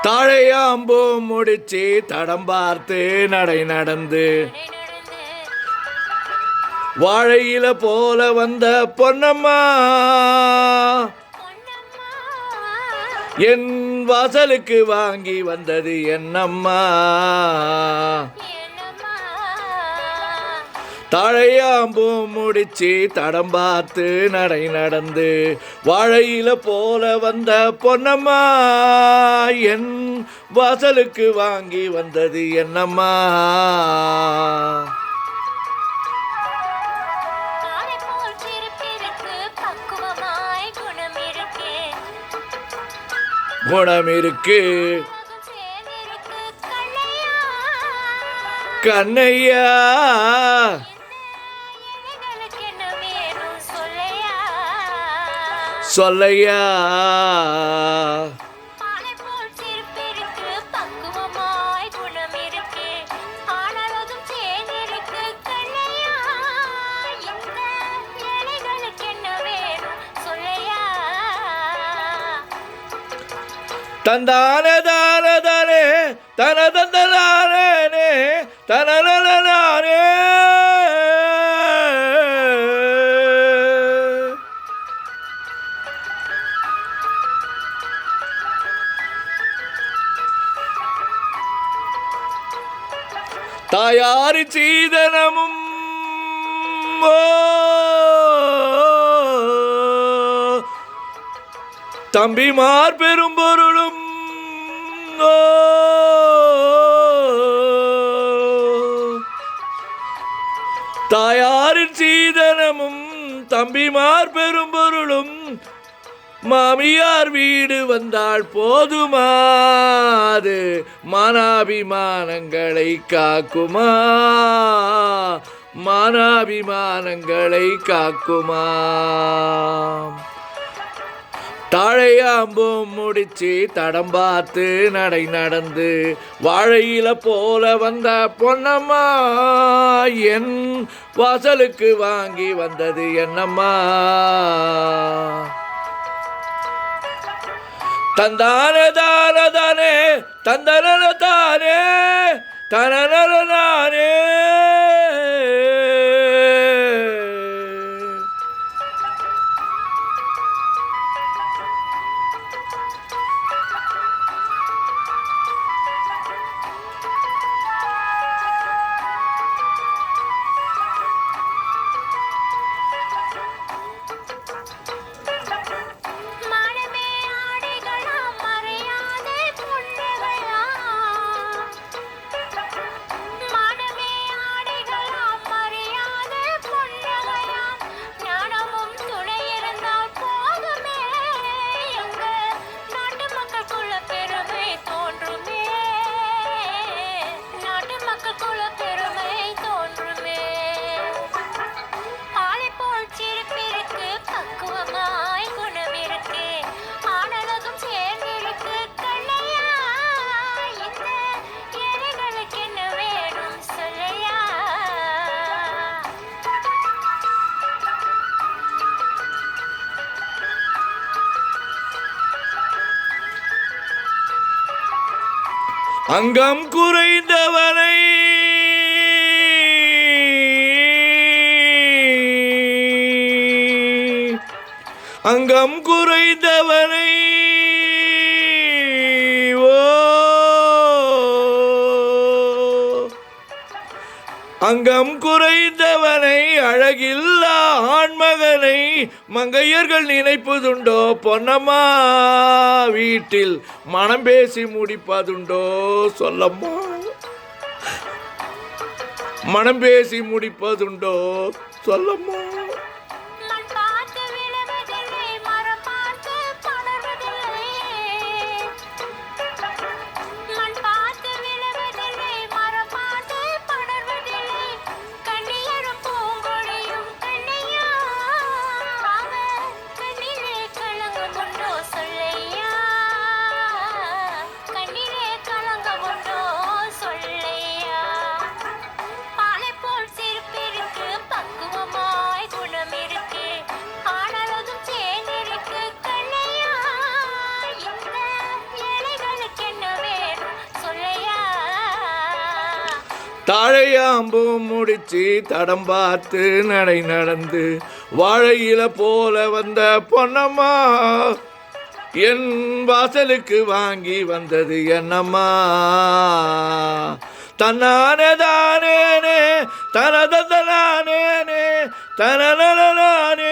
தாழையாம்பூ முடிச்சு தடம் பார்த்து நடை நடந்து வாழையில போல வந்த பொன்னம்மா என் வாசலுக்கு வாங்கி வந்தது என்னம்மா. தாழையாம்பூ முடிச்சு தடம் பார்த்து நடை நடந்து வாழையில போல வந்த பொன்னம்மா என் வாசலுக்கு வாங்கி வந்தது என்னம்மா. குணம் இருக்கு கண்ணையா சொல்லையா. தந்தானே தானே தானே தன தந்தலானே தனே. தாயாரி சீதனமும் தம்பிமார் பெரும் பொருளும் தாயாரின் சீதனமும் தம்பிமார் பெரும் பொருளும் மாமியார் வீடு வந்தால் போதுமாது மானாபிமானங்களை காக்குமா மானாபிமானங்களை காக்குமா. தாழையாம்பூ முடிச்சு தடம் பார்த்து நடை நடந்து வாழையில போல வந்த பொன்னம்மா என் வாசலுக்கு வாங்கி வந்தது என்னம்மா. தந்தானே தானே தானே தந்தன தானே தனே. அங்கம் குறைந்தவனை அங்கம் குறைந்தவனை அங்கம் குறைந்தவனை அழகில்லா ஆண்மகனை மங்கையர்கள் நினைப்பதுண்டோ பொன்னம்மா வீட்டில் மனம் பேசி முடிப்பதுண்டோ சொல்லம்மா. மனம் பேசி முடிப்பதுண்டோ சொல்லம்மா. பக்குவமாய் குணமே தாழையாம்பூ முடிச்சு தடம் பார்த்து நடை நடந்து வாழையில போல வந்த பொன்னம்மா என் வாசலுக்கு வாங்கி வந்தது என்னம்மா தன்னானே தானேனே தனதனானேனே தனனே